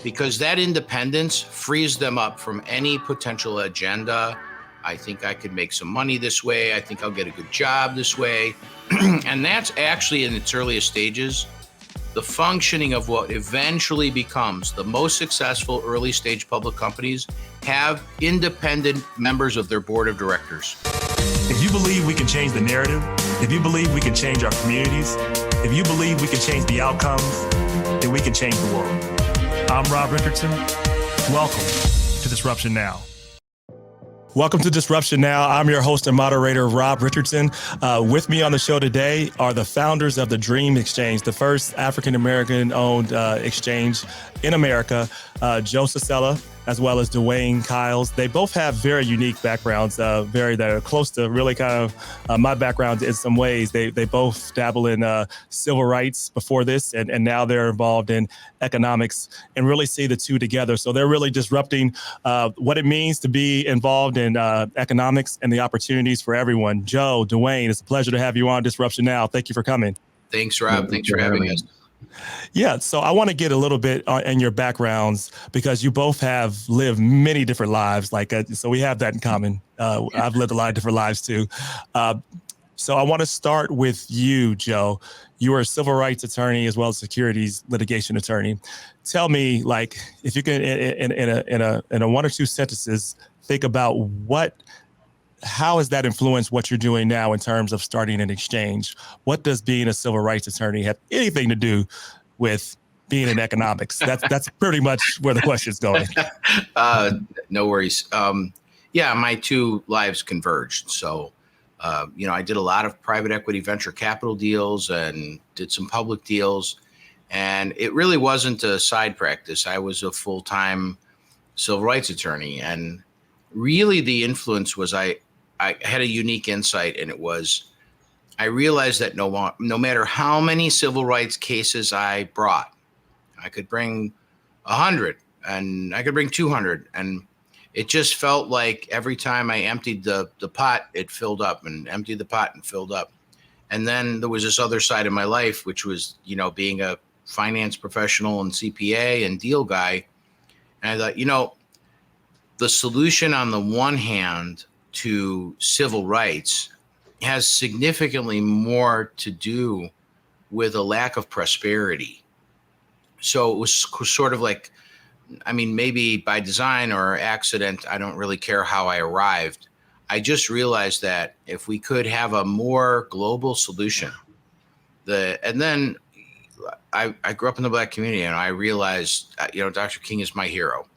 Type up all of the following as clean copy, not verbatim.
because that independence frees them up from any potential agenda. I think I could make some money this way. I think I'll get a good job this way. And that's actually in its earliest stages, the functioning of what eventually becomes the most successful early stage public companies have independent members of their board of directors. If you believe we can change the narrative, if you believe we can change our communities, if you believe we can change the outcomes, then we can change the world. I'm Rob Richardson. Welcome to Disruption Now. Welcome to Disruption Now. I'm your host and moderator, Rob Richardson. With me on the show today are the founders of the Dream Exchange, the first African-American owned exchange in America, Joe Sacella, as well as Dwain Kyles. They both have very unique backgrounds, that are close to really kind of my background in some ways. They both dabble in civil rights before this, and now they're involved in economics and really see the two together. So they're really disrupting what it means to be involved in economics and the opportunities for everyone. Joe, Dwain, it's a pleasure to have you on Disruption Now. Thank you for coming. Thanks, Rob. Thanks for having us. Yeah, so I want to get a little bit in your backgrounds because you both have lived many different lives. So we have that in common. I've lived a lot of different lives too. So I want to start with you, Joe. You are a civil rights attorney as well as securities litigation attorney. Tell me, if you can, in a one or two sentences, think about how has that influenced what you're doing now in terms of starting an exchange? What does being a civil rights attorney have anything to do with being in economics? That's pretty much where the question's going. No worries. My two lives converged. So, I did a lot of private equity venture capital deals and did some public deals. And it really wasn't a side practice. I was a full-time civil rights attorney. And really the influence was I had a unique insight, and it was, I realized that no matter how many civil rights cases I brought, I could bring 100 and I could bring 200. And it just felt like every time I emptied the pot, it filled up, and emptied the pot and filled up. And then there was this other side of my life, which was, being a finance professional and CPA and deal guy. And I thought, the solution on the one hand to civil rights has significantly more to do with a lack of prosperity. So it was sort of like, maybe by design or accident, I don't really care how I arrived. I just realized that if we could have a more global solution, and then I grew up in the Black community, and I realized, Dr. King is my hero.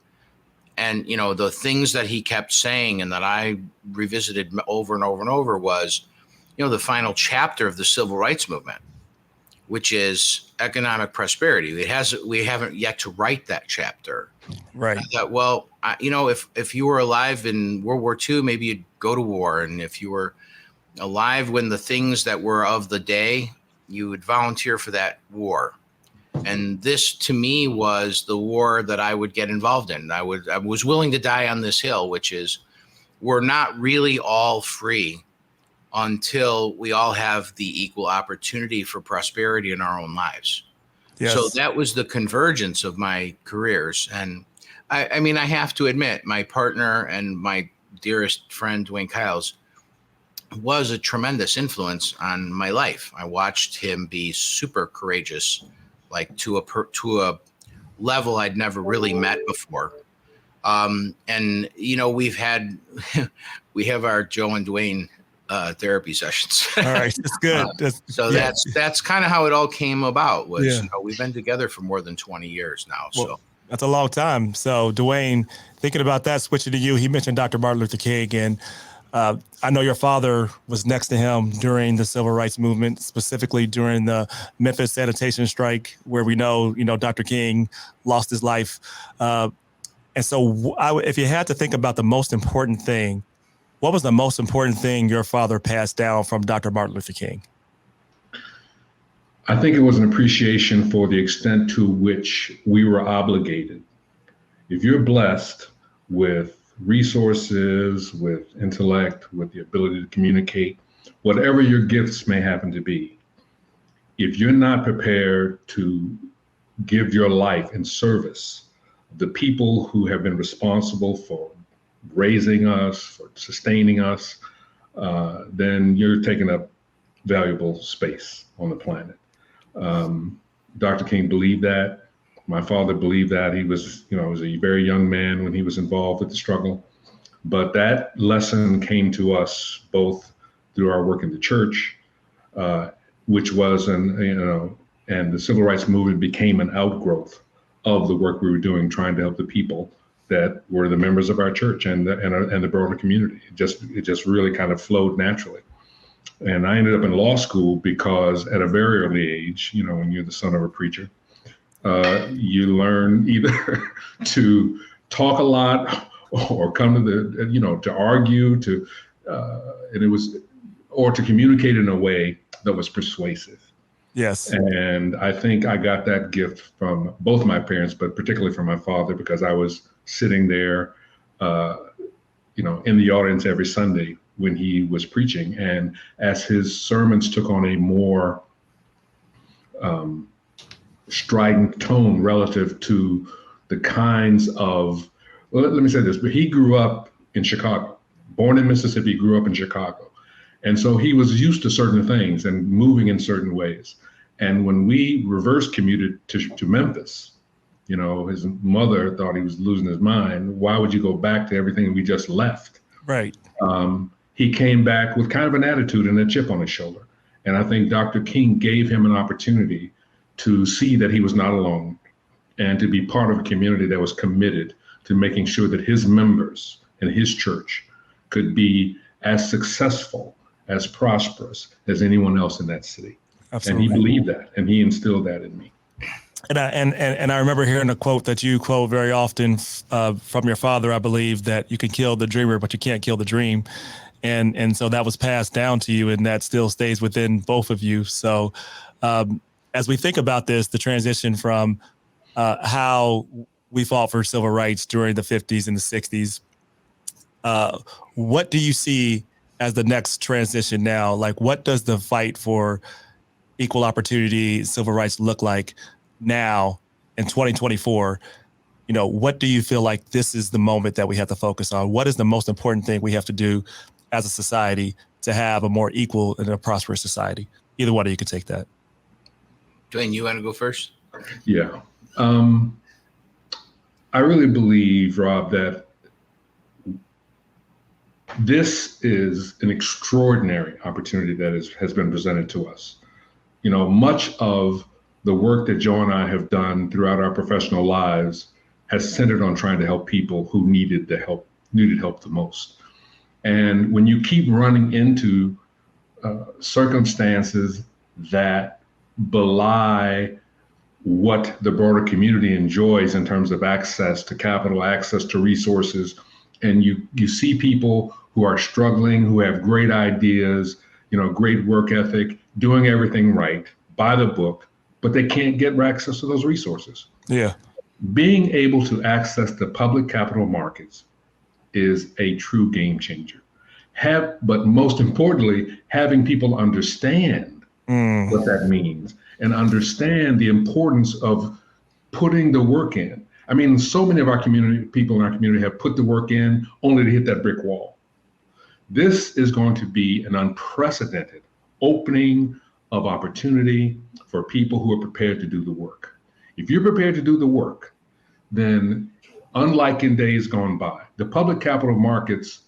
And, the things that he kept saying and that I revisited over and over and over was, the final chapter of the civil rights movement, which is economic prosperity. We haven't yet to write that chapter. Right. I thought, well, if you were alive in World War II, maybe you'd go to war. And if you were alive when the things that were of the day, you would volunteer for that war. And this, to me, was the war that I would get involved in. I was willing to die on this hill, which is, we're not really all free until we all have the equal opportunity for prosperity in our own lives. Yes. So that was the convergence of my careers. And I have to admit, my partner and my dearest friend, Dwain Kyles, was a tremendous influence on my life. I watched him be super courageous, to a level I'd never really met before. And we have our Joe and Dwain therapy sessions. All right, that's good. That's kind of how it all came about. We've been together for more than 20 years now. So that's a long time. So Dwain, thinking about that, switching to you, he mentioned Dr. Martin Luther King, and I know your father was next to him during the civil rights movement, specifically during the Memphis sanitation strike, where we know, Dr. King lost his life. And so if you had to think about the most important thing, what was the most important thing your father passed down from Dr. Martin Luther King? I think it was an appreciation for the extent to which we were obligated. If you're blessed with resources, with intellect, with the ability to communicate, whatever your gifts may happen to be, if you're not prepared to give your life in service the people who have been responsible for raising us, for sustaining us, then you're taking up valuable space on the planet. Dr. King believed that. My father believed that. He was, was a very young man when he was involved with the struggle. But that lesson came to us both through our work in the church, which was, and the civil rights movement became an outgrowth of the work we were doing, trying to help the people that were the members of our church and the broader community. It just really kind of flowed naturally. And I ended up in law school because at a very early age, when you're the son of a preacher, you learn either to talk a lot or come to to argue, or to communicate in a way that was persuasive. Yes. And I think I got that gift from both my parents, but particularly from my father, because I was sitting there, in the audience every Sunday when he was preaching. And as his sermons took on a more strident tone relative to the kinds of, let me say this, but he grew up in Chicago, born in Mississippi, grew up in Chicago. And so he was used to certain things and moving in certain ways. And when we reverse commuted to Memphis, his mother thought he was losing his mind. Why would you go back to everything we just left? Right. He came back with kind of an attitude and a chip on his shoulder. And I think Dr. King gave him an opportunity to see that he was not alone and to be part of a community that was committed to making sure that his members and his church could be as successful, as prosperous as anyone else in that city. Absolutely. And he believed that, and he instilled that in me. And I remember hearing a quote that you quote very often from your father, I believe, that you can kill the dreamer, but you can't kill the dream. And so that was passed down to you, and that still stays within both of you. So as we think about this, the transition from how we fought for civil rights during the 50s and the 60s, what do you see as the next transition now? Like, what does the fight for equal opportunity, civil rights look like now in 2024? What do you feel like this is the moment that we have to focus on? What is the most important thing we have to do as a society to have a more equal and a prosperous society? Either one of you could take that. Dwain, you want to go first? Yeah. I really believe, Rob, that this is an extraordinary opportunity that has been presented to us. Much of the work that Joe and I have done throughout our professional lives has centered on trying to help people who needed help the most. And when you keep running into circumstances that belie what the broader community enjoys in terms of access to capital, access to resources, and you see people who are struggling, who have great ideas, great work ethic, doing everything right by the book, but they can't get access to those resources. Yeah. Being able to access the public capital markets is a true game changer. But most importantly, having people understand what that means and understand the importance of putting the work in. I mean, so many of our people in our community have put the work in only to hit that brick wall. This is going to be an unprecedented opening of opportunity for people who are prepared to do the work. If you're prepared to do the work, then unlike in days gone by, the public capital markets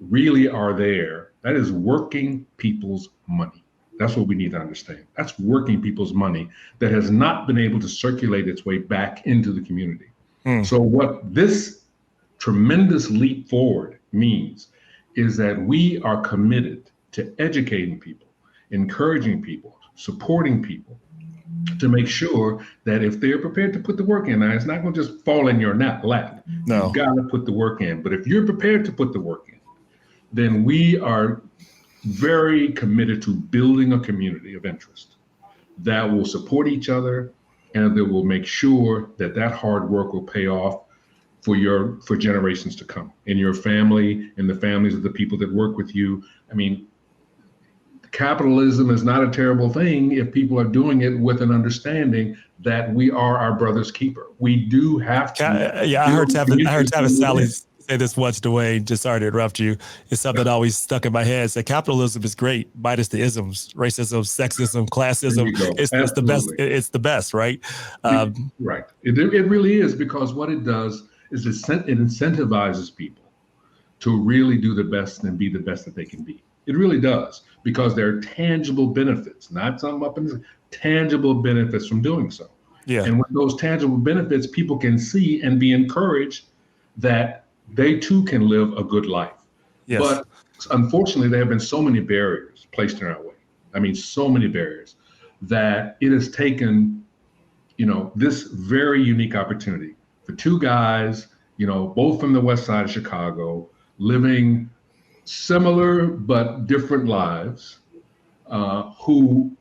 really are there. That is working people's money. That's what we need to understand. That's working people's money that has not been able to circulate its way back into the community. So what this tremendous leap forward means is that we are committed to educating people, encouraging people, supporting people to make sure that if they're prepared to put the work in, now it's not going to just fall in your lap. No. You've got to put the work in. But if you're prepared to put the work in, then we are very committed to building a community of interest that will support each other and that will make sure that hard work will pay off for generations to come in your family and the families of the people that work with you. I mean, capitalism is not a terrible thing if people are doing it with an understanding that we are our brother's keeper. We do have to. Yeah, I heard Tavis Sally within. say this once, Dwayne, just sorry to interrupt you. It's something that always stuck in my head. Said capitalism is great, minus the isms, racism, sexism, classism. It's the best. It's the best, right? Right. It really is, because what it does is it incentivizes people to really do the best and be the best that they can be. It really does, because there are tangible benefits, not some up in tangible benefits from doing so. Yeah. And with those tangible benefits, people can see and be encouraged that they too can live a good life. Yes. But unfortunately, there have been so many barriers placed in our way. I mean, so many barriers that it has taken, this very unique opportunity for two guys, both from the west side of Chicago, living similar but different lives, who,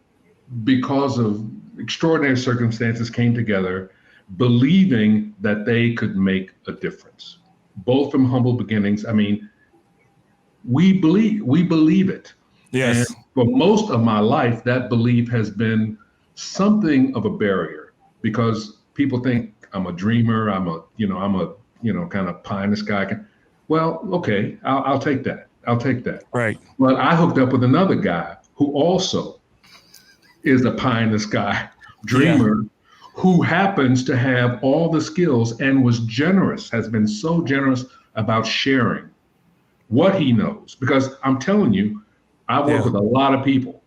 because of extraordinary circumstances, came together believing that they could make a difference, both from humble beginnings. I mean, we believe it. Yes. And for most of my life, that belief has been something of a barrier, because people think I'm a dreamer. I'm a kind of pie in the sky. Well, okay, I'll take that. I'll take that. Right. But I hooked up with another guy who also is a pie in the sky dreamer, who happens to have all the skills and has been so generous about sharing what he knows. Because I'm telling you, I work with a lot of people.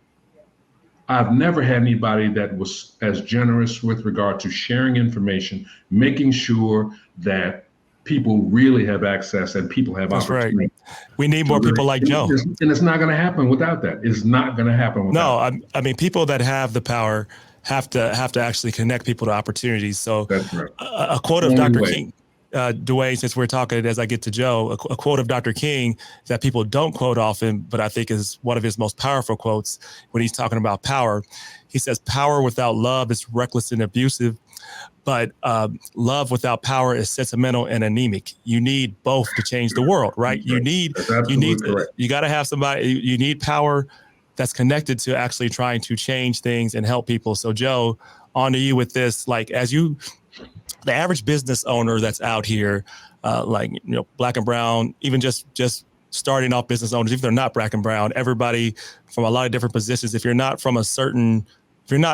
I've never had anybody that was as generous with regard to sharing information, making sure that people really have access and people have opportunity. Right. We need more people like Joe. And it's not going to happen without that. It's not going to happen without that. I mean, people that have the power have to actually connect people to opportunities. So that's right. A quote of Dr. King, Dwayne, since we're talking as I get to Joe, a quote of Dr. King that people don't quote often, but I think is one of his most powerful quotes when he's talking about power. He says, "Power without love is reckless and abusive, but love without power is sentimental and anemic." You need both to change the world, right? You got to have somebody. You need power that's connected to actually trying to change things and help people. So, Joe, on to you with this. Like, as you, the average business owner that's out here, black and brown, even just starting off business owners, if they're not black and brown, everybody from a lot of different positions. If you're not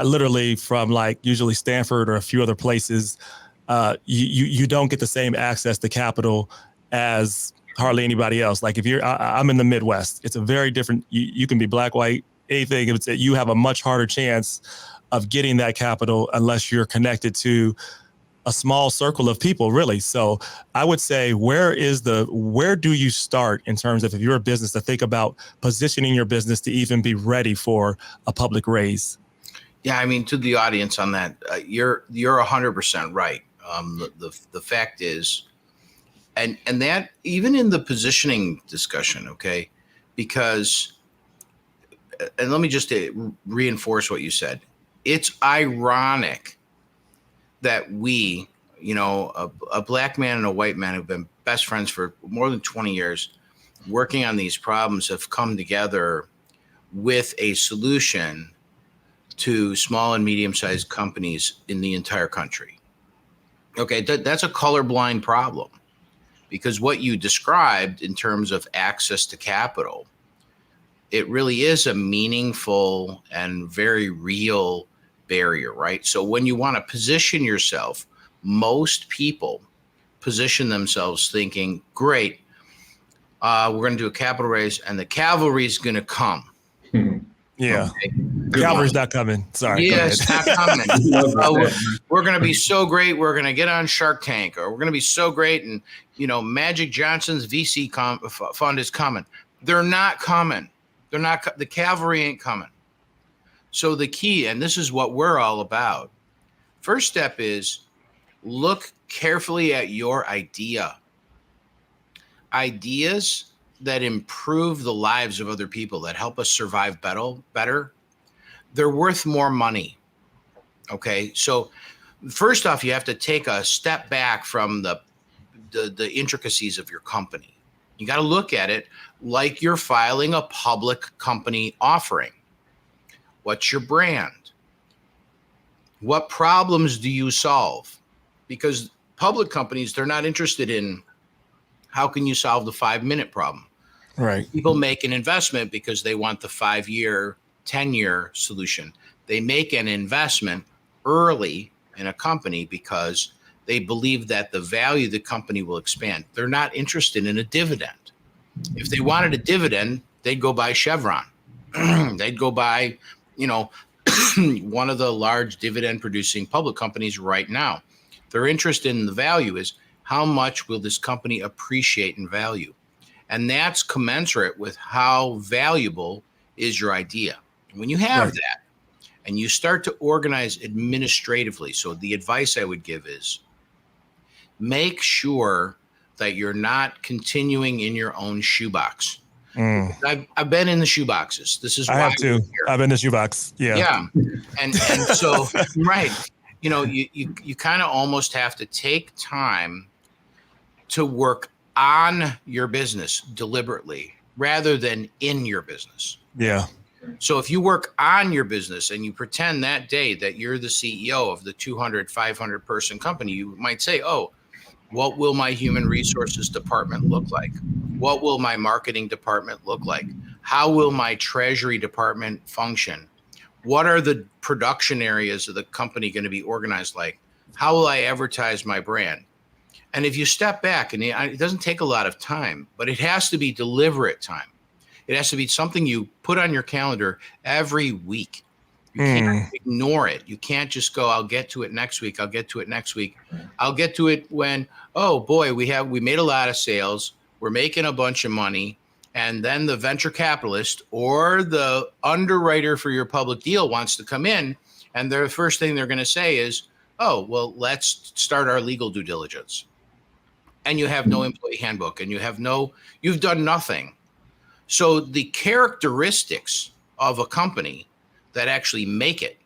literally from like usually Stanford or a few other places, you don't get the same access to capital as hardly anybody else. Like if I'm in the Midwest, it's a very different, you can be black, white, anything. You have a much harder chance of getting that capital unless you're connected to a small circle of people, really. So I would say, where do you start in terms of, if you're a business, to think about positioning your business to even be ready for a public raise? Yeah, I mean, to the audience on that, you're 100% right. The fact is, and that even in the positioning discussion, okay, because, and let me just reinforce what you said. It's ironic that we, a black man and a white man who've been best friends for more than 20 years, working on these problems, have come together with a solution to small and medium-sized companies in the entire country. Okay, that's a colorblind problem, because what you described in terms of access to capital, it really is a meaningful and very real barrier, right? So when you want to position yourself, most people position themselves thinking, great, we're going to do a capital raise and the cavalry is going to come. Yeah. Okay. Cavalry's not coming. Sorry. Yes, not coming. We're going to be so great. We're going to get on Shark Tank, or we're going to be so great. And, Magic Johnson's VC fund is coming. They're not coming. The cavalry ain't coming. So the key, and this is what we're all about. First step is look carefully at your idea. Ideas that improve the lives of other people, that help us survive better, they're worth more money. Okay, so first off, you have to take a step back from the intricacies of your company. You got to look at it like you're filing a public company offering. What's your brand? What problems do you solve? Because public companies, they're not interested in how can you solve the 5-minute problem. Right. People make an investment because they want the 5-year, 10-year solution. They make an investment early in a company because they believe that the value of the company will expand. They're not interested in a dividend. If they wanted a dividend, they'd go buy Chevron. They'd go buy, one of the large dividend producing public companies right now. They're interested in the value is how much will this company appreciate in value? And that's commensurate with how valuable is your idea. When you have that and you start to organize administratively, so the advice I would give is make sure that you're not continuing in your own shoebox. I've been in the shoeboxes. This is why I have too. I've been in the shoebox. Yeah. And so, right. You kind of almost have to take time to work on your business deliberately rather than in your business. Yeah. So if you work on your business and you pretend that day that you're the CEO of the 200, 500 person company, you might say, oh, what will my human resources department look like? What will my marketing department look like? How will my treasury department function? What are the production areas of the company going to be organized like? How will I advertise my brand? And if you step back, and it doesn't take a lot of time, but it has to be deliberate time. It has to be something you put on your calendar every week. You can't ignore it. You can't just go, I'll get to it next week. I'll get to it next week. I'll get to it when, oh boy, we made a lot of sales. We're making a bunch of money. And then the venture capitalist or the underwriter for your public deal wants to come in. And the first thing they're going to say is, oh, well, let's start our legal due diligence. And you have no employee handbook and you've done nothing. So the characteristics of a company that actually make it,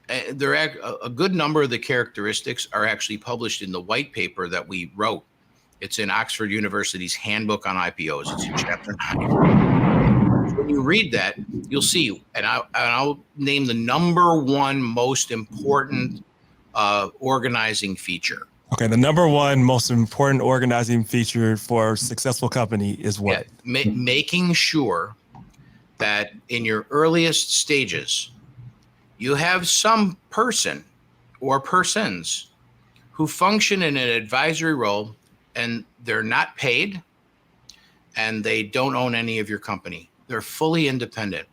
a good number of the characteristics are actually published in the white paper that we wrote. It's in Oxford University's Handbook on IPOs. It's in chapter 9. When you read that, you'll see, and I'll name the number one most important organizing feature. Okay, the number one most important organizing feature for a successful company is what? Yeah, making sure that in your earliest stages, you have some person or persons who function in an advisory role and they're not paid and they don't own any of your company. They're fully independent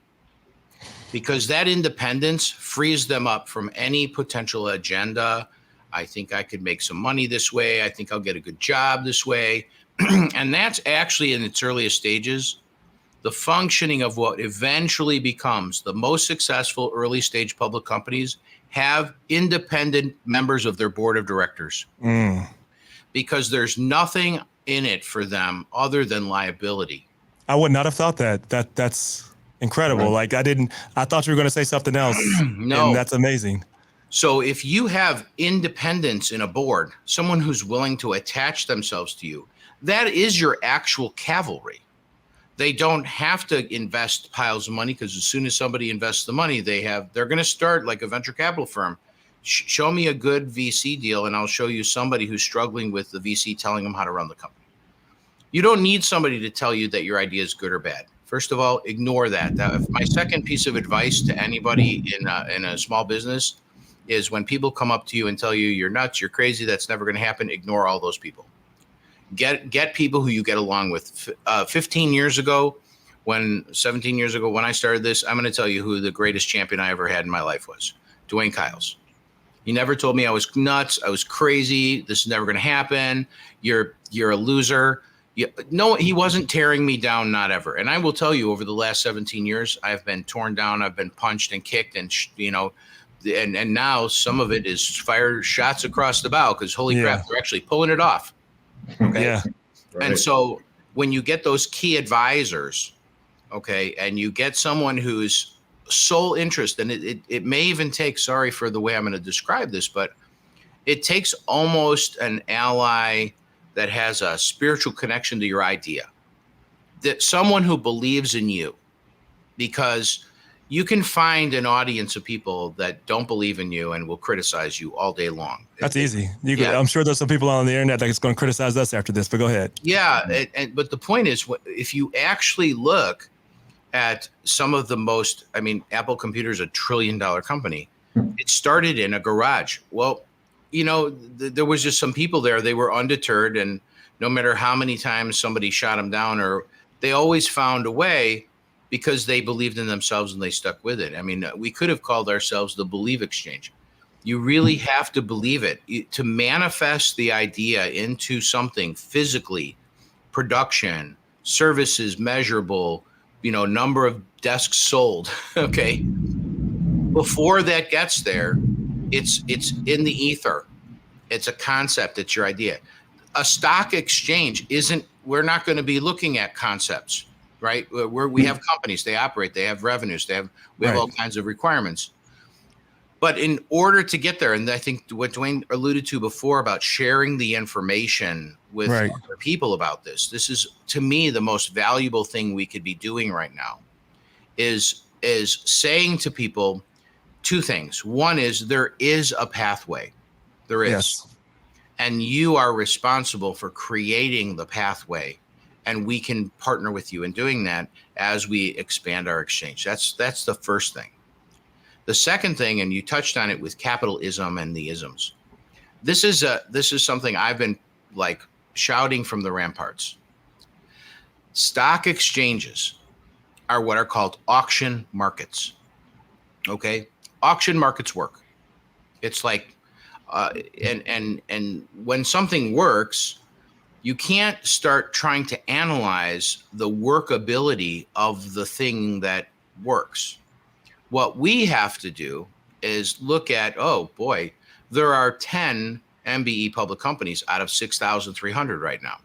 because that independence frees them up from any potential agenda. I think I could make some money this way. I think I'll get a good job this way. And that's actually in its earliest stages, the functioning of what eventually becomes the most successful early stage public companies have independent members of their board of directors because there's nothing in it for them other than liability. I would not have thought that. That's incredible. Right. I thought you were going to say something else. No, and that's amazing. So if you have independence in a board, someone who's willing to attach themselves to you, that is your actual cavalry. They don't have to invest piles of money because as soon as somebody invests the money, they're going to start like a venture capital firm. Show me a good VC deal and I'll show you somebody who's struggling with the VC telling them how to run the company. You don't need somebody to tell you that your idea is good or bad. First of all, ignore that. My second piece of advice to anybody in a small business is when people come up to you and tell you you're nuts, you're crazy, that's never going to happen, ignore all those people. Get people who you get along with. 17 years ago, when I started this, I'm going to tell you who the greatest champion I ever had in my life was. Dwain Kyles. He never told me I was nuts, I was crazy, this is never going to happen, you're a loser. No, he wasn't tearing me down, not ever. And I will tell you, over the last 17 years, I've been torn down, I've been punched and kicked, and and now some of it is fire shots across the bow because holy crap, they're actually pulling it off. Okay. Yeah. Right. And so when you get those key advisors, okay, and you get someone whose sole interest, and it may even take, sorry for the way I'm going to describe this, but it takes almost an ally that has a spiritual connection to your idea, that someone who believes in you, because you can find an audience of people that don't believe in you and will criticize you all day long. That's easy. Yeah. I'm sure there's some people on the internet that's going to criticize us after this, but go ahead. Yeah, but the point is, if you actually look at some of the most, I mean, Apple Computer is $1 trillion company. It started in a garage. Well, you know, there was just some people there. They were undeterred, and no matter how many times somebody shot them down, or they always found a way because they believed in themselves and they stuck with it. I mean, we could have called ourselves the Believe Exchange. You really have to believe it to manifest the idea into something physically, production, services measurable, you know, number of desks sold. Okay. Before that gets there, it's in the ether. It's a concept. It's your idea. A stock exchange we're not going to be looking at concepts, right? We have companies, they operate, they have revenues, we have all kinds of requirements. But in order to get there, and I think what Dwain alluded to before about sharing the information with other people about this is, to me, the most valuable thing we could be doing right now is saying to people two things. One is there is a pathway. There is. Yes. And you are responsible for creating the pathway. And we can partner with you in doing that as we expand our exchange. That's the first thing. The second thing, and you touched on it with capitalism and the isms. This is something I've been like shouting from the ramparts. Stock exchanges are what are called auction markets. Okay, auction markets work. It's like, and when something works, you can't start trying to analyze the workability of the thing that works. What we have to do is look at, oh boy, there are 10 MBE public companies out of 6,300 right now.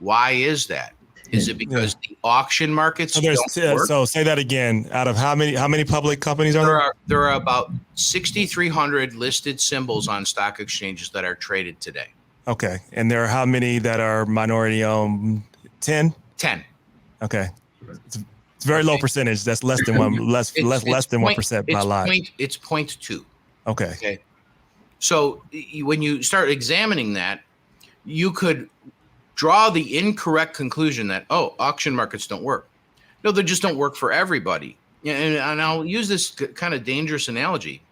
Why is that? Is it because the auction markets don't work? So say that again. Out of how many public companies are there? There are about 6,300 listed symbols on stock exchanges that are traded today. Okay. And there are how many that are minority owned? 10? 10. Okay. It's very low percentage. That's less than 1% by lot. It's 0.2. Okay. So when you start examining that, you could draw the incorrect conclusion that, oh, auction markets don't work. No, they just don't work for everybody. And I'll use this kind of dangerous analogy.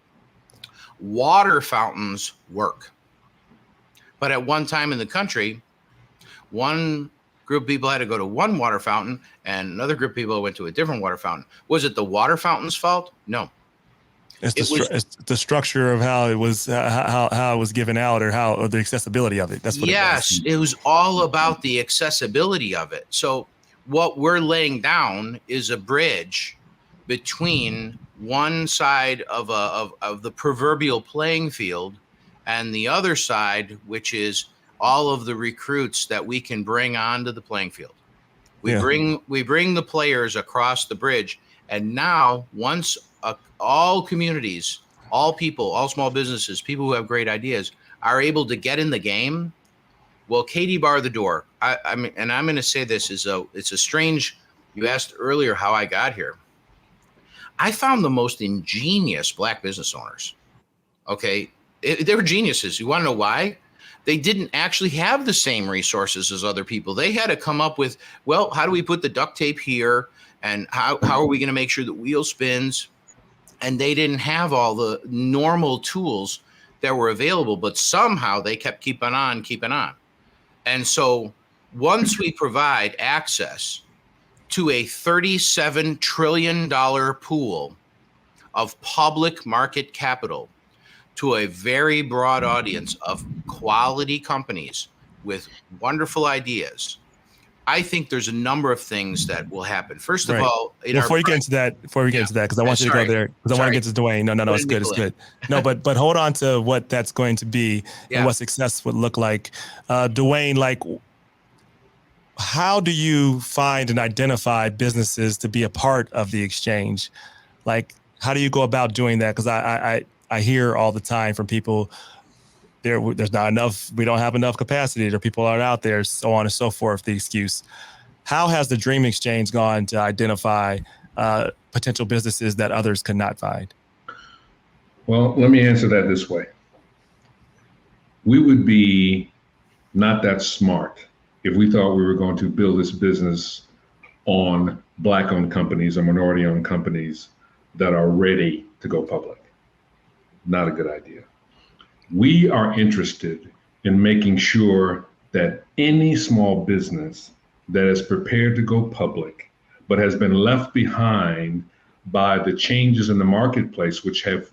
Water fountains work. But at one time in the country, one group of people had to go to one water fountain and another group of people went to a different water fountain. Was it the water fountain's fault? No. It's the structure of how it was how it was given out, or the accessibility of it. That's what it was all about the accessibility of it. So what we're laying down is a bridge between one side of the proverbial playing field and the other side, which is all of the recruits that we can bring onto the playing field. We bring the players across the bridge, and now once all communities, all people, all small businesses, people who have great ideas are able to get in the game. Well, Katie bar the door. I mean, and I'm going to say this it's a strange. You asked earlier how I got here. I found the most ingenious Black business owners. Okay, they were geniuses. You want to know why? They didn't actually have the same resources as other people. They had to come up with, well, how do we put the duct tape here? And how are we going to make sure the wheel spins? And they didn't have all the normal tools that were available, but somehow they kept keeping on. And so once we provide access to a $37 trillion pool of public market capital to a very broad audience of quality companies with wonderful ideas, I think there's a number of things that will happen. First of all, before we get into that, because I want you to go there, because I want to get to Dwain. No, it's good. It's good. No, but hold on to what that's going to be and what success would look like. Dwain, like, how do you find and identify businesses to be a part of the exchange? Like, how do you go about doing that? Because I hear all the time from people, there's not enough, we don't have enough capacity, or people aren't out there, so on and so forth, the excuse. How has the Dream Exchange gone to identify potential businesses that others could not find? Well, let me answer that this way. We would be not that smart if we thought we were going to build this business on Black-owned companies or minority-owned companies that are ready to go public. Not a good idea. We are interested in making sure that any small business that is prepared to go public, but has been left behind by the changes in the marketplace, which have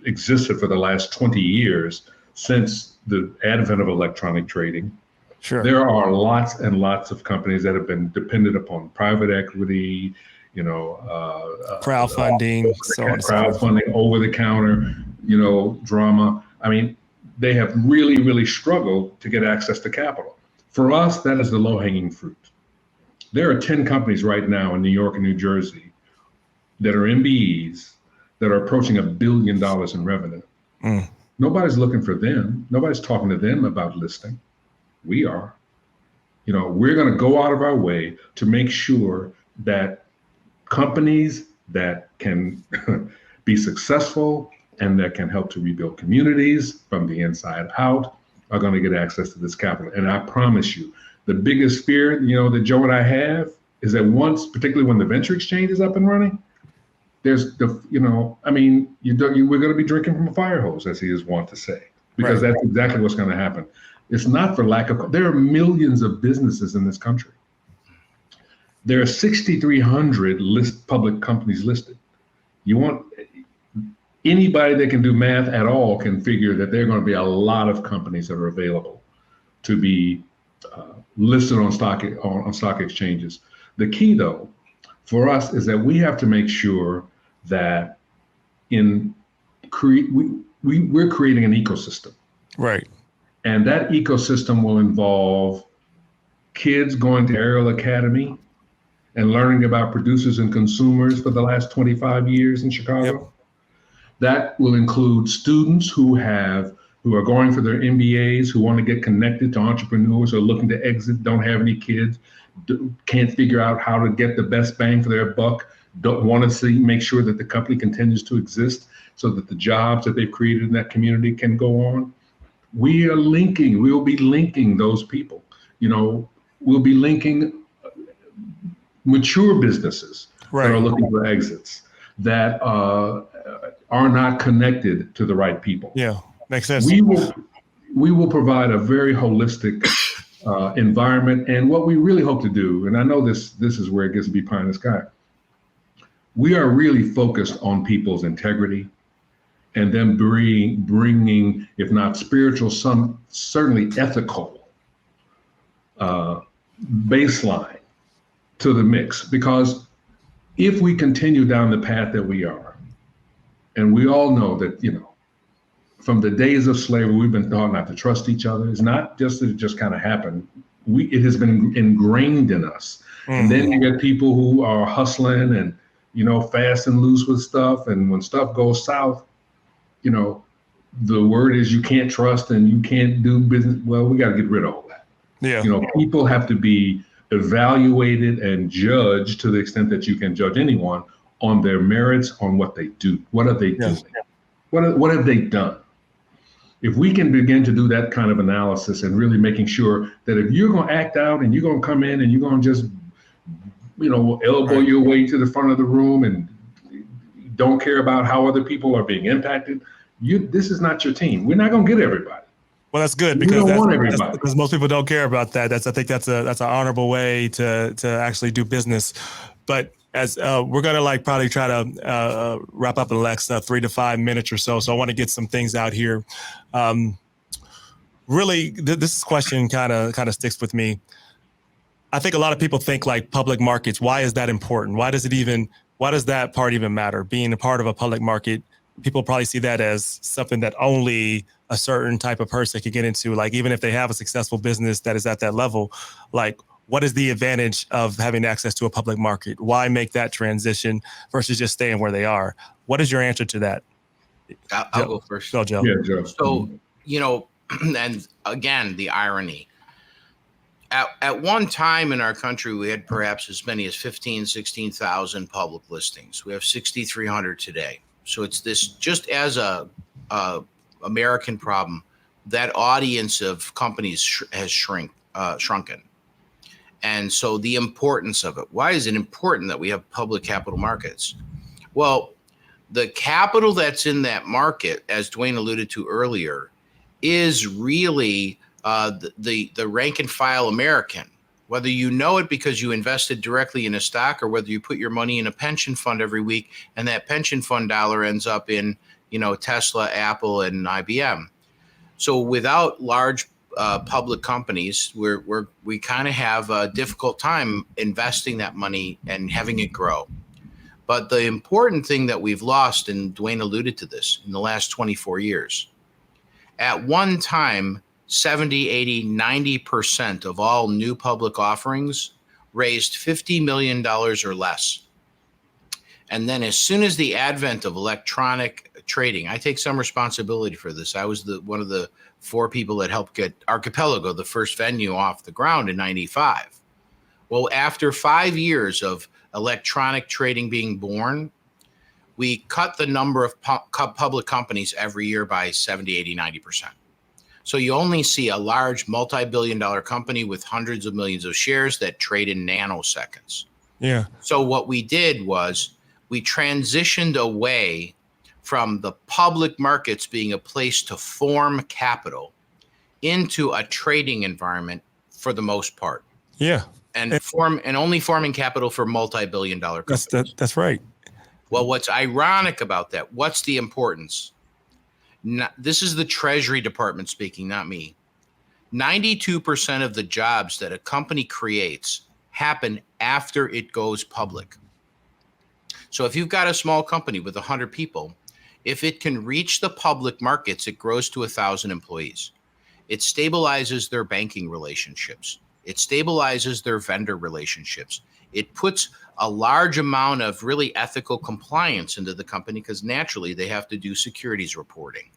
existed for the last 20 years since the advent of electronic trading. Sure. There are lots and lots of companies that have been dependent upon private equity, crowdfunding, crowdfunding, over the counter, drama. I mean, they have really, really struggled to get access to capital. For us, that is the low-hanging fruit. There are 10 companies right now in New York and New Jersey that are MBEs that are approaching $1 billion in revenue. Nobody's looking for them. Nobody's talking to them about listing. We are. We're going to go out of our way to make sure that companies that can be successful and that can help to rebuild communities from the inside out are going to get access to this capital. And I promise you, the biggest fear, that Joe and I have is that once, particularly when the venture exchange is up and running, there's we're going to be drinking from a fire hose, as he is wont to say, because That's exactly what's going to happen. It's not for lack of, there are millions of businesses in this country. There are 6,300 public companies listed. Anybody that can do math at all can figure that there are going to be a lot of companies that are available to be listed on stock exchanges. The key, though, for us is that we have to make sure that we're creating an ecosystem. Right. And that ecosystem will involve kids going to Aerial Academy and learning about producers and consumers for the last 25 years in Chicago. Yep. That will include students who are going for their MBAs, who want to get connected to entrepreneurs, who are looking to exit, don't have any kids, can't figure out how to get the best bang for their buck, don't want to make sure that the company continues to exist so that the jobs that they've created in that community can go on. We'll be linking those people. We'll be linking mature businesses that are looking for exits that are not connected to the right people. Yeah, makes sense. We will provide a very holistic environment. And what we really hope to do, and I know this is where it gets to be pie in the sky, we are really focused on people's integrity and then bringing, if not spiritual, some certainly ethical baseline to the mix. Because if we continue down the path that we are, and we all know that, from the days of slavery, we've been taught not to trust each other. It's not just that it just kind of happened. It has been ingrained in us. Mm-hmm. And then you get people who are hustling and, fast and loose with stuff. And when stuff goes south, the word is you can't trust and you can't do business. Well, we got to get rid of all that. Yeah. People have to be evaluated and judged to the extent that you can judge anyone on their merits, on what they do. What are they doing? What have they done? If we can begin to do that kind of analysis and really making sure that if you're going to act out and you're going to come in and you're going to just, elbow your way to the front of the room and don't care about how other people are being impacted, this is not your team. We're not going to get everybody. Well, that's good because most people don't care about that. I think that's an honorable way to actually do business. But as we're going to probably try to wrap up in the next 3 to 5 minutes or so. So I want to get some things out here. Really, this question kind of sticks with me. I think a lot of people think public markets. Why is that important? Why does that part even matter? Being a part of a public market, people probably see that as something that only a certain type of person can get into. Even if they have a successful business that is at that level, what is the advantage of having access to a public market? Why make that transition versus just staying where they are? What is your answer to that? I'll go first. Go, Joe. Yeah, Joe. So, and again, the irony. At one time in our country, we had perhaps as many as 15, 16,000 public listings. We have 6,300 today. So it's this, just as a American problem, that audience of companies has shrunken. And so the importance of it, why is it important that we have public capital markets? Well, the capital that's in that market, as Dwain alluded to earlier, is really the rank and file American, whether you know it because you invested directly in a stock or whether you put your money in a pension fund every week and that pension fund dollar ends up in, Tesla, Apple, and IBM. So without large public companies, we kind of have a difficult time investing that money and having it grow. But the important thing that we've lost, and Dwain alluded to this, in the last 24 years, at one time, 70, 80, 90% of all new public offerings raised $50 million or less. And then as soon as the advent of electronic trading, I take some responsibility for this. I was one of the 4 people that helped get Archipelago, the first venue, off the ground in '95. Well, after 5 years of electronic trading being born, we cut the number of public companies every year by 70, 80, 90%. So you only see a large multi-billion-dollar company with hundreds of millions of shares that trade in nanoseconds. Yeah. So what we did was we transitioned away from the public markets being a place to form capital into a trading environment for the most part. Yeah. And only forming capital for multi-billion-dollar companies. That's right. Well, what's ironic about that? What's the importance? This is the Treasury Department speaking, not me. 92% of the jobs that a company creates happen after it goes public. So if you've got a small company with 100 people, if it can reach the public markets, it grows to 1,000 employees. It stabilizes their banking relationships. It stabilizes their vendor relationships. It puts a large amount of really ethical compliance into the company because naturally they have to do securities reporting.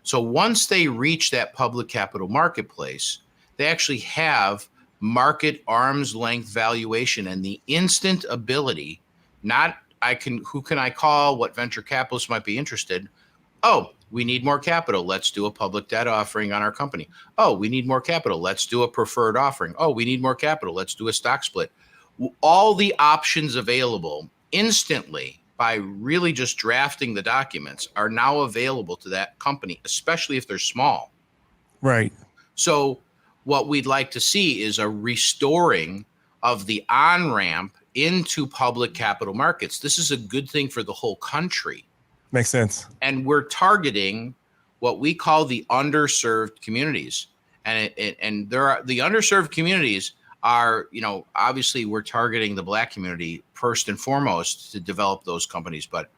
So once they reach that public capital marketplace, they actually have market arm's length valuation and the instant ability, who can I call, what venture capitalists might be interested? Oh, we need more capital. Let's do a public debt offering on our company. Oh, we need more capital. Let's do a preferred offering. Oh, we need more capital. Let's do a stock split. All the options available instantly by really just drafting the documents are now available to that company, especially if they're small. Right. So what we'd like to see is a restoring of the on-ramp into public capital markets. This is a good thing for the whole country. Makes sense. And we're targeting what we call the underserved communities. And there are the underserved communities are, obviously we're targeting the Black community first and foremost to develop those companies, but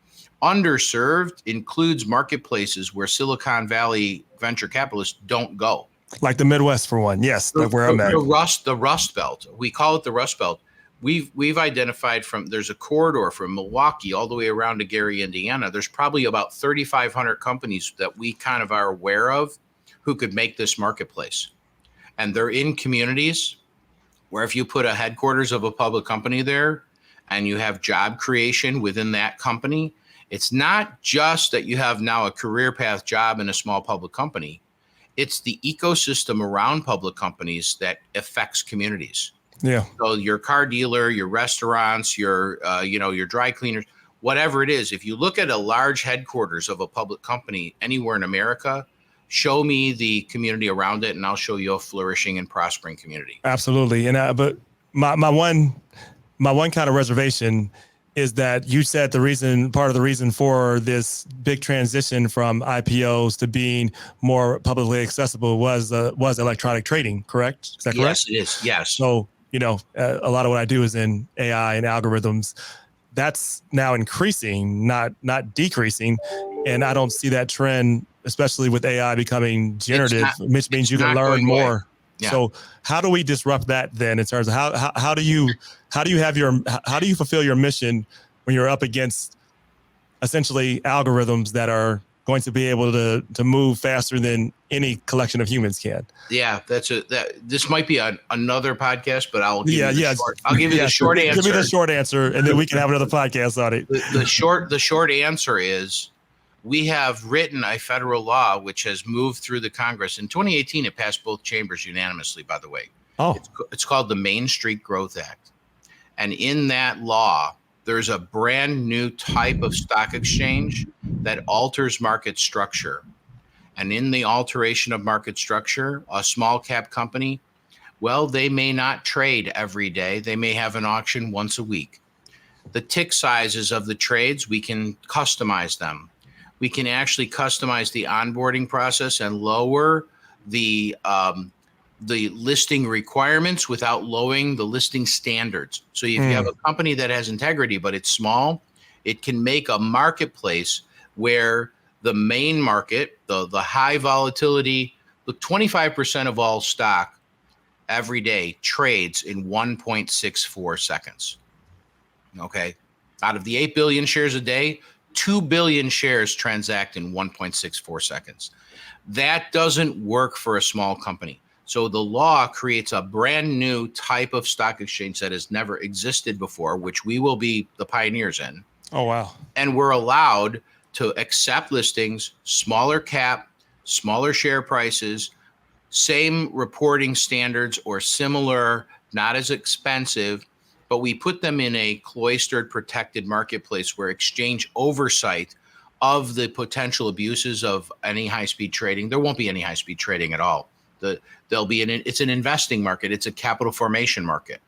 underserved includes marketplaces where Silicon Valley venture capitalists don't go. Like the Midwest, for one. Yes, where I'm at. The Rust Belt. We call it the Rust Belt. We've identified there's a corridor from Milwaukee all the way around to Gary, Indiana. There's probably about 3,500 companies that we kind of are aware of who could make this marketplace. And they're in communities where if you put a headquarters of a public company there and you have job creation within that company, it's not just that you have now a career path job in a small public company. It's the ecosystem around public companies that affects communities. Yeah. So your car dealer, your restaurants, your dry cleaners, whatever it is, if you look at a large headquarters of a public company anywhere in America, show me the community around it and I'll show you a flourishing and prospering community. Absolutely. And but my one kind of reservation is that you said part of the reason for this big transition from IPOs to being more publicly accessible was electronic trading, correct? Is that correct? Yes, it is. Yes. So, a lot of what I do is in AI and algorithms. That's now increasing, not decreasing. And I don't see that trend, especially with AI becoming generative, which means you can learn more. Yeah. So how do we disrupt that then in terms of how do you fulfill your mission when you're up against essentially algorithms that are going to be able to move faster than any collection of humans can. Yeah, this might be another podcast, but I'll give you the short answer. Give me the short answer, and then we can have another podcast on it. The short answer is, we have written a federal law which has moved through the Congress. In 2018, it passed both chambers unanimously, by the way. Oh. It's called the Main Street Growth Act. And in that law, there's a brand new type of stock exchange that alters market structure. And in the alteration of market structure, a small cap company, well, they may not trade every day. They may have an auction once a week. The tick sizes of the trades, we can customize them. We can actually customize the onboarding process and lower the listing requirements without lowering the listing standards. So if you have a company that has integrity, but it's small, it can make a marketplace where the main market, the high volatility, look, 25% of all stock every day trades in 1.64 seconds. Okay. Out of the 8 billion shares a day, 2 billion shares transact in 1.64 seconds. That doesn't work for a small company. So the law creates a brand new type of stock exchange that has never existed before, which we will be the pioneers in. Oh, wow. And we're allowed to accept listings, smaller cap, smaller share prices, same reporting standards or similar, not as expensive, but we put them in a cloistered, protected marketplace where exchange oversight of the potential abuses of any high-speed trading. There won't be any high-speed trading at all. It's an investing market. It's a capital formation market.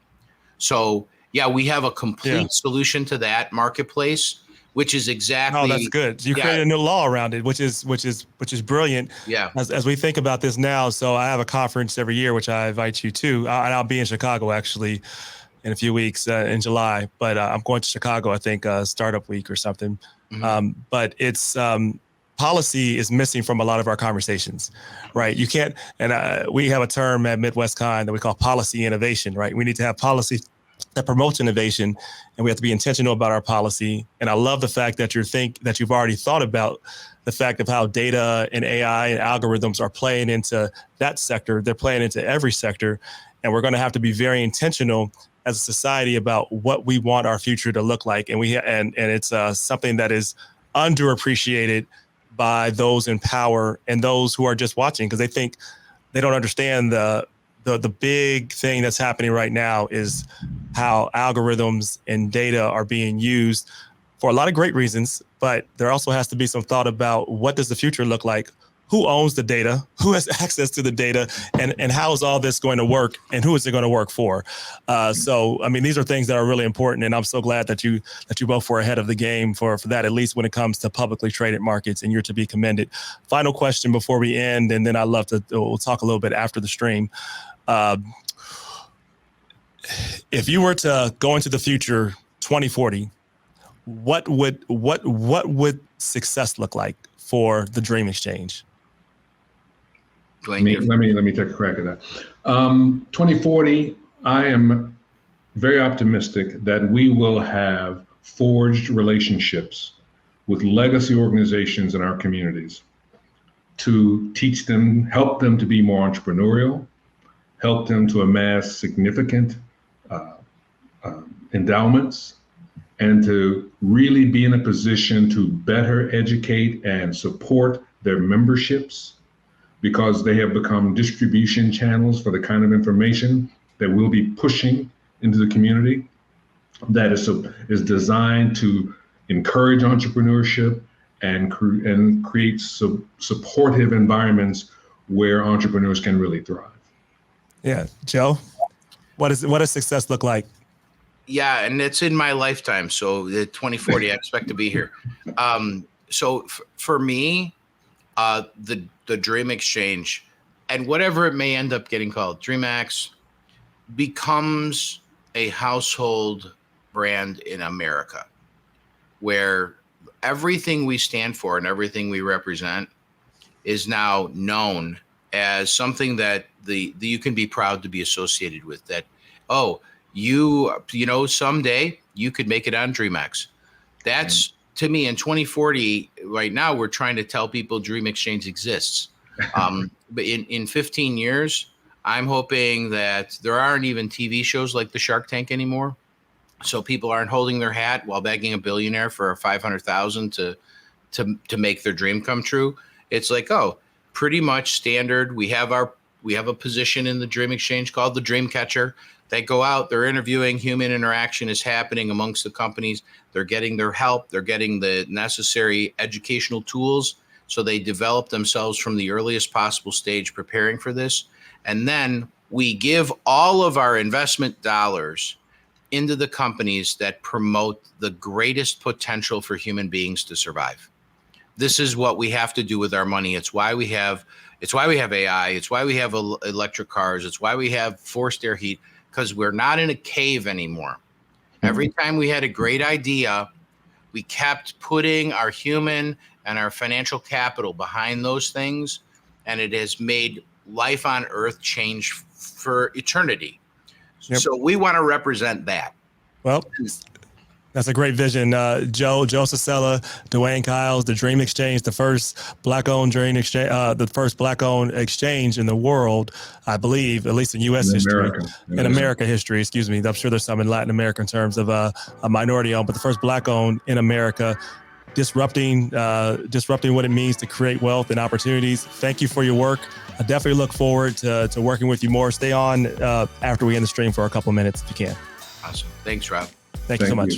So yeah, we have a complete solution to that marketplace, which is exactly. Oh, that's good. You created a new law around it, which is brilliant. Yeah. As we think about this now, so I have a conference every year, which I invite you to, and I'll be in Chicago actually in a few weeks in July. But I'm going to Chicago, I think, Startup Week or something. Mm-hmm. But it's policy is missing from a lot of our conversations, right? You can't, and we have a term at Midwest Con that we call policy innovation, right? We need to have policy that promotes innovation, and we have to be intentional about our policy. And I love the fact that you've already thought about the fact of how data and AI and algorithms are playing into that sector. They're playing into every sector, and we're going to have to be very intentional as a society about what we want our future to look like. And it's something that is underappreciated by those in power and those who are just watching, because they don't understand the big thing that's happening right now is how algorithms and data are being used for a lot of great reasons, but there also has to be some thought about what does the future look like? Who owns the data? Who has access to the data? And how is all this going to work? And who is it going to work for? So, I mean, these are things that are really important. And I'm so glad that you both were ahead of the game for that, at least when it comes to publicly traded markets, and you're to be commended. Final question before we end, and then I'd love we'll talk a little bit after the stream. If you were to go into the future, 2040, what would success look like for the Dream Exchange? Let me take a crack at that. 2040, I am very optimistic that we will have forged relationships with legacy organizations in our communities to teach them, help them to be more entrepreneurial, help them to amass significant endowments, and to really be in a position to better educate and support their memberships, because they have become distribution channels for the kind of information that we'll be pushing into the community that is designed to encourage entrepreneurship and create supportive environments where entrepreneurs can really thrive. Yeah. Joe, what does success look like? Yeah, and it's in my lifetime. So the 2040, I expect to be here. So for me, the Dream Exchange, and whatever it may end up getting called, DreamX, becomes a household brand in America, where everything we stand for and everything we represent is now known as something that you can be proud to be associated with. That, oh, you know, someday you could make it on DreamX. to me, in 2040, right now, we're trying to tell people Dream Exchange exists. But in 15 years, I'm hoping that there aren't even TV shows like the Shark Tank anymore. So people aren't holding their hat while begging a billionaire for $500,000 to make their dream come true. It's like, oh, pretty much standard. We have a position in the Dream Exchange called the Dream Catcher. They go out, they're interviewing, human interaction is happening amongst the companies. They're getting their help. They're getting the necessary educational tools. So they develop themselves from the earliest possible stage preparing for this. And then we give all of our investment dollars into the companies that promote the greatest potential for human beings to survive. This is what we have to do with our money. It's why we have AI. It's why we have electric cars. It's why we have forced air heat, because we're not in a cave anymore. Every time we had a great idea, we kept putting our human and our financial capital behind those things, and it has made life on Earth change for eternity. Yep. So we want to represent that. Well, that's a great vision. Joe Cicella, Dwain Kyles, the Dream Exchange, the first Black-owned Dream Exchange, the first Black-owned exchange in the world, I believe, at least in U.S. history, in America history, excuse me. I'm sure there's some in Latin America in terms of a minority-owned, but the first Black-owned in America, disrupting what it means to create wealth and opportunities. Thank you for your work. I definitely look forward to working with you more. Stay on after we end the stream for a couple of minutes if you can. Awesome. Thanks, Rob. Thank you so much.